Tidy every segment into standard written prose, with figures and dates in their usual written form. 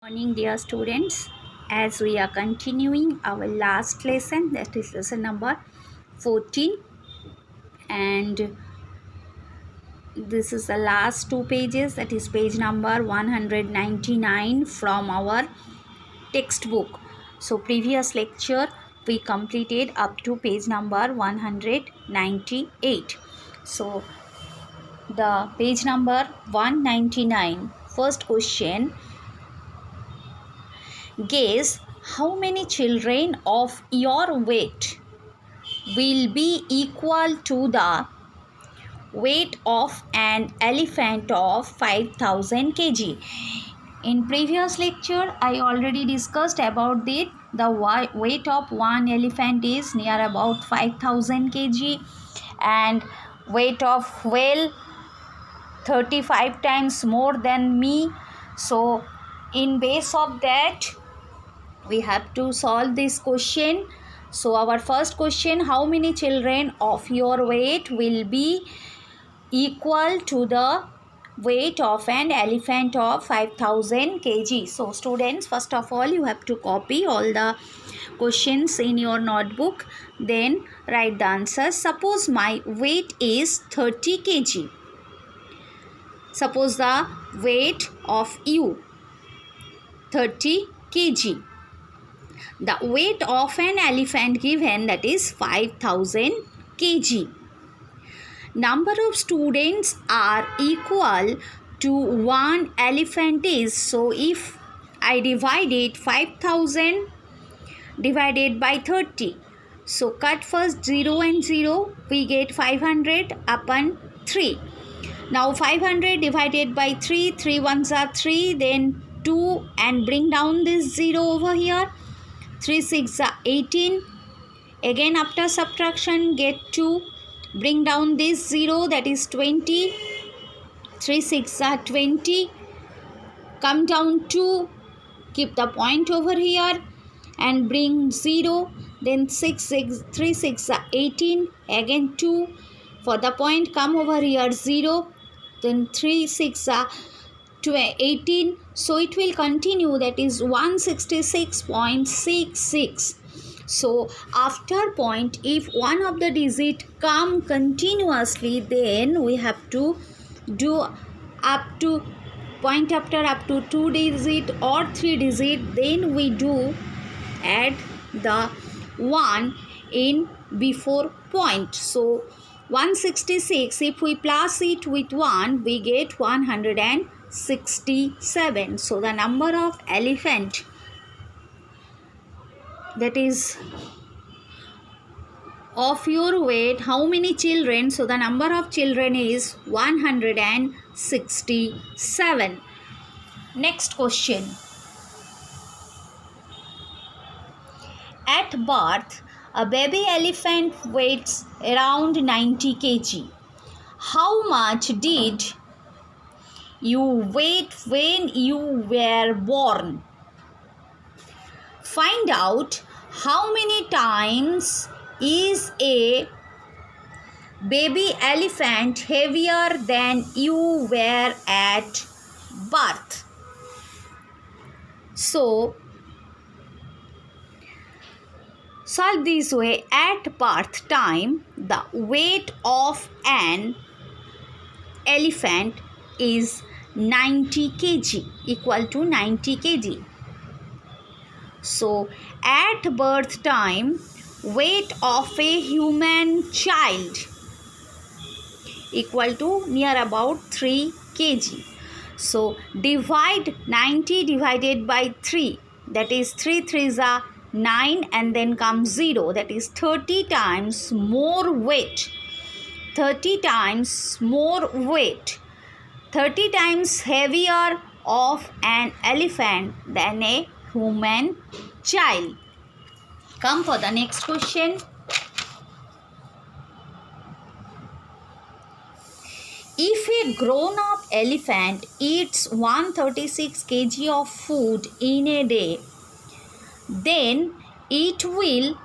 Morning, dear students. As we are continuing our last lesson, that is lesson number 14, and this is the last two pages, that is page number 199 from our textbook. So, previous lecture we completed up to page number 198. So, the page number 199, first question. Guess how many children of your weight will be equal to the weight of an elephant of 5000 kg. In previous lecture, I already discussed about it. The weight of one elephant is near about 5000 kg and weight of whale 35 times more than me. So, in base of that, we have to solve this question. So our first question, how many children of your weight will be equal to the weight of an elephant of 5000 kg? So students, first of all you have to copy all the questions in your notebook, then write the answers. Suppose my weight is 30 kg. Suppose the weight of you 30 kg. The weight of an elephant given, that is 5000 kg. Number of students are equal to one elephant is, so if I divide it 5000 divided by 30, so cut first 0 and 0, we get 500 upon 3. Now 500 divided by 3, 3 ones are 3, then 2 and bring down this 0 over here. 3 6 are 18. Again after subtraction get 2. Bring down this 0, that is 20. 3 6 are 20. Come down 2. Keep the point over here and bring 0. Then 3 6 are 18. Again 2. For the point come over here 0. Then 3 6 are 18. So it will continue, that is 166.66. So after point, if one of the digit come continuously, then we have to do up to point after up to 2 digit or 3 digit, then we do add the 1 in before point. So 166, if we plus it with 1, we get 167. So the number of elephant, that is of your weight, how many children? So the number of children is 167. Next question. At birth, a baby elephant weighs around 90 kg. How much did you weigh when you were born? Find out how many times is a baby elephant heavier than you were at birth. So, solve this way. At birth time, the weight of an elephant is 90 kg, equal to 90 kg. So, at birth time, weight of a human child equal to near about 3 kg. So, divide 90 divided by 3, that is 3 3s are 9 and then comes 0, that is 30 times more weight. 30 times more weight. 30 times heavier of an elephant than a human child. Come for the next question. If a grown-up elephant eats 136 kg of food in a day, then it will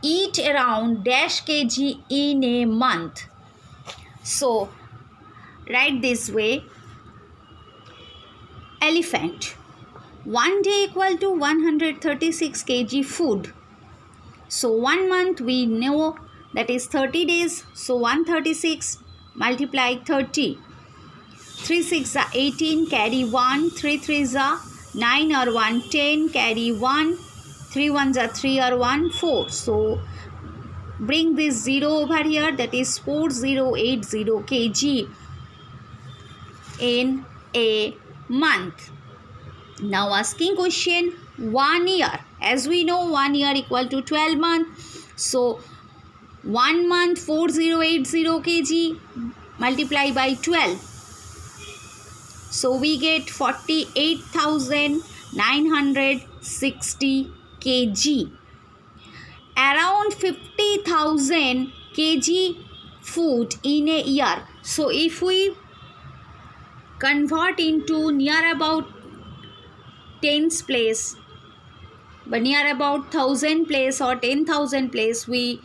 eat around dash kg in a month. So, write this way. Elephant. 1 day equal to 136 kg food. So 1 month we know that is 30 days. So 136 multiply 30. 3 6 are 18, carry 1. 3 3 are 9 or 1, 10, carry 1. 3 1s are 3 or 1, 4. So bring this 0 over here, that is 4080 kg in a month. Now asking question 1 year. As we know 1 year equal to 12 months. So 1 month 4080 kg multiply by 12. So we get 48,960 kg. Around 50,000 kg food in a year. So if we convert into near about tens place, but near about 1,000 place or 10,000 place, we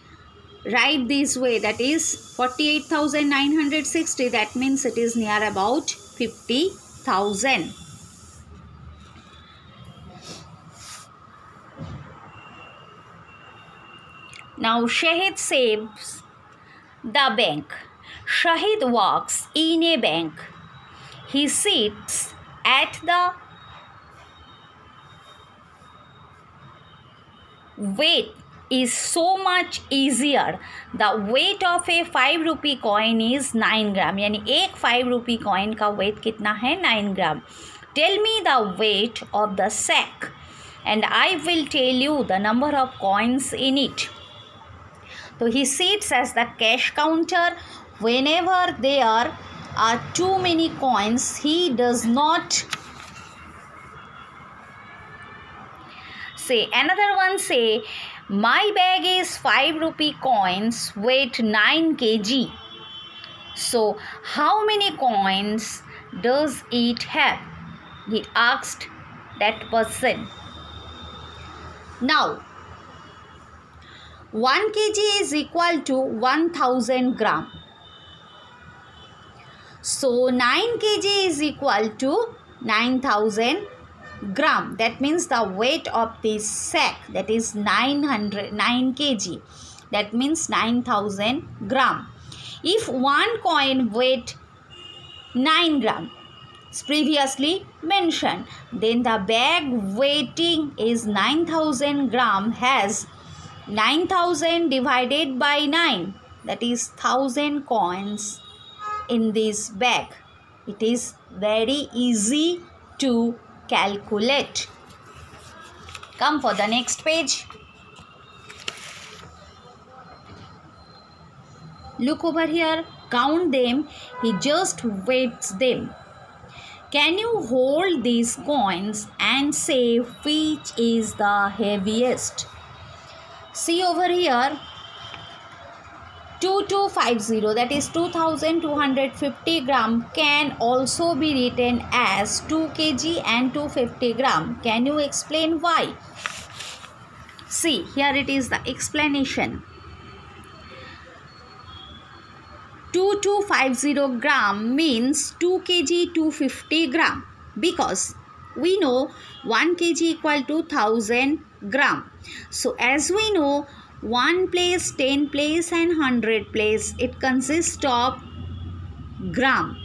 write this way, that is 48,960. That means it is near about 50,000. Now Shahid saves the bank. Shahid works in a bank. He sits at the weight is so much easier. The weight of a 5 rupee coin is 9 gram. यानी एक 5 rupee coin का weight कितना है? 9 gram. Tell me the weight of the sack and I will tell you the number of coins in it. So he sits as the cash counter. Whenever there are too many coins, he does not say. Another one say, my bag is 5 rupee coins, weight 9 kg. So how many coins does it have? He asked that person. Now 1 kg is equal to 1000 gram. So 9 kg is equal to 9000 gram. That means the weight of this sack, that is 9 kg. That means 9000 gram. If one coin weight 9 gram, previously mentioned, then the bag weighting is 9000 gram, has 9000 divided by 9, that is 1000 coins in this bag. It is very easy to calculate. Come for the next page. Look over here, count them. He just weights them. Can you hold these coins and say which is the heaviest? See over here, 2250, that is 2250 gram, can also be written as 2 kg and 250 gram. Can you explain why? See, here it is the explanation. 2250 gram means 2 kg 250 gram, because we know 1 kg equal to 1000 gram. So as we know, 1 place, 10 place and 100 place, it consists of gram,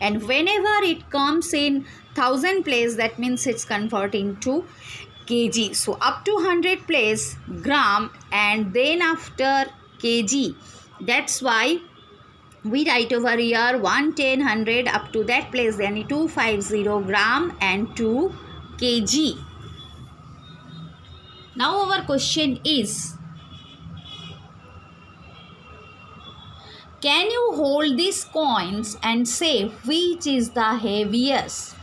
and whenever it comes in 1000 place, that means it's converting to kg. So up to 100 place gram, and then after kg. That's why we write over here 1, 10, 100 up to that place, then 250 gram and 2 kg. Now our question is, can you hold these coins and say which is the heaviest?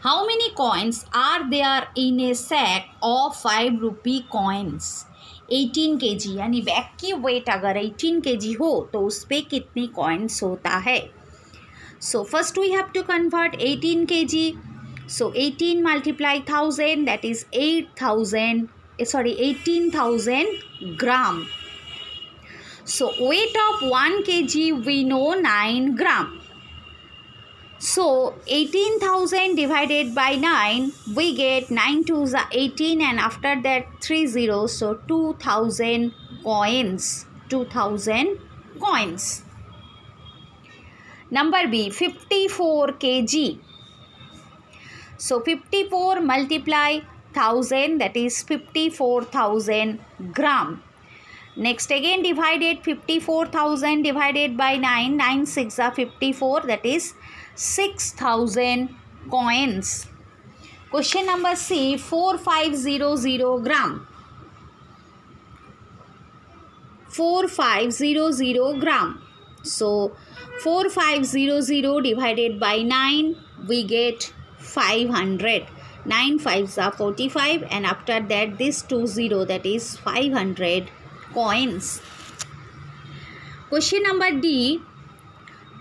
How many coins are there in a sack of 5 rupee coins? 18 kg, यानी bag की wait अगर 18 kg हो तो उस पर कितनी coins होता है? So first we have to convert 18 kg. So 18 multiply 1000, that is 18,000 gram. So weight of 1 kg we know 9 gram. So 18,000 divided by 9, we get 9 to the 18 and after that 3 zeros, so 2,000 coins. 2,000 coins. Number B, 54 kg. So 54 multiply 1000, that is 54,000 gram. Next again divided 54,000 divided by 9, 9 6 are 54, that is 6,000 coins. Question number C, 4500 gram. 4500 gram. So 4500 divided by 9, we get 500. 9 5s are 45 and after that this 20, that is 500 coins. Question number D,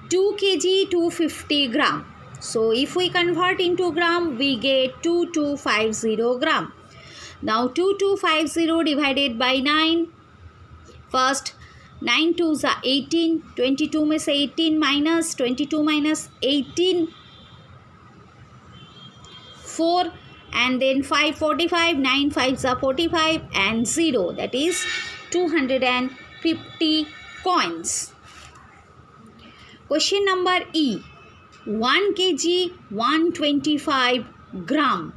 2 kg 250 gram. So if we convert into gram, we get 2250 gram. Now 2250 divided by 9. First 9 2s are 18, 22 में से 18 minus 22 minus 18, 4 and then 5 45, 9 5s are 45 and 0, that is 250 coins. Question number E, 1 kg 125 gram.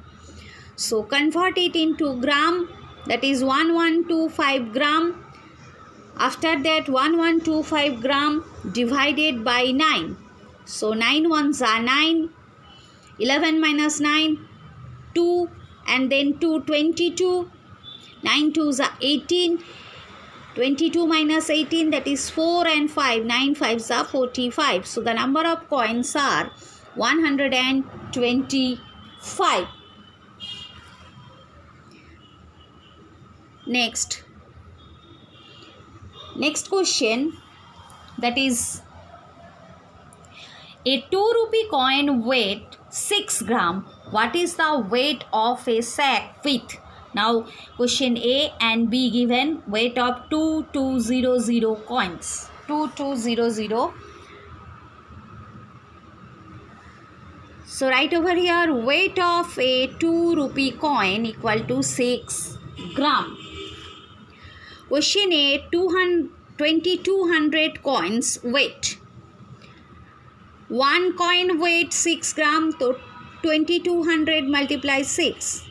So convert it into gram, that is 1125 gram. After that 1125 gram divided by 9. So 9 ones are 9, 11 minus 9, 2 and then 2 22, 9 2s are 18, 22 minus 18, that is 4 and 5, 9 5s are 45. So the number of coins are 125. Next question, that is a 2 rupee coin weight 6 gram. What is the weight of a sack with? Now question A and B given, weight of 2200 coins. 2200. So right over here, weight of a 2 rupee coin equal to 6 gram. Question A, 2200 coins weight. One coin weight 6 gram, so 2200 multiply 6.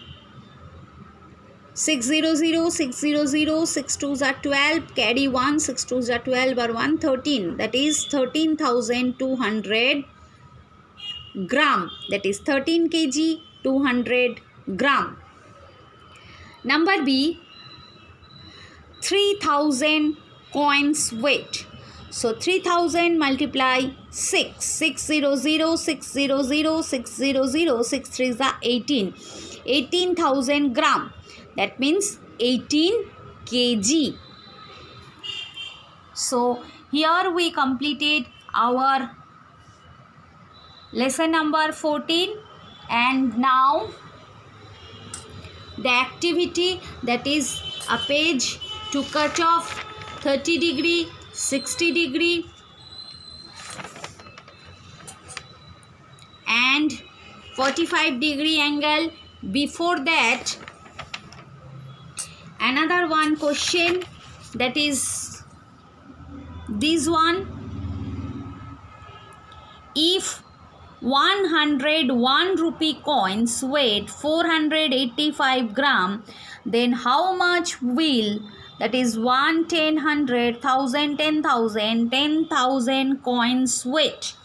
600, 600, 6 2s are 12, carry 1, 6 2s are 12 or 1, 13. That is 13,200 gram. That is 13 kg 200 gram. Number B, 3,000 coins weight. So 3,000 multiply 6. 600, 600, 600, 6 3s are 18. 18,000 gram. That means 18 kg. So here we completed our lesson number 14, and now the activity, that is a page to cut off 30 degree, 60 degree and 45 degree angle. Before that, another one question, that is this one. If 101 rupee coins weight 485 gram, then how much will, that is 1, 10, 100, 1000, 10,000, 10,000 coins weight?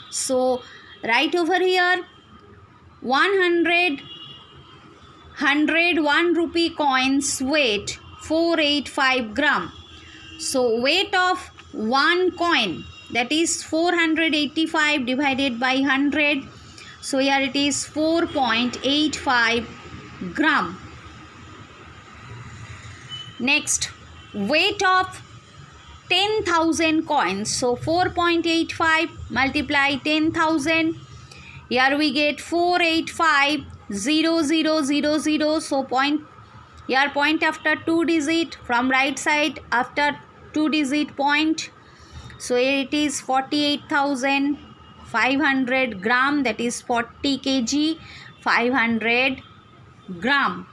So right over here, 100 1 rupee coins weight 485 gram. So weight of one coin, that is 485 divided by 100. So here it is 4.85 gram. Next, weight of 10,000 coins. So 4.85 multiply 10,000. Here we get 485,000. So point here, point after 2 digit, from right side after 2 digit point. So it is 48,000 500 gram, that is 40 kg, 500 gram.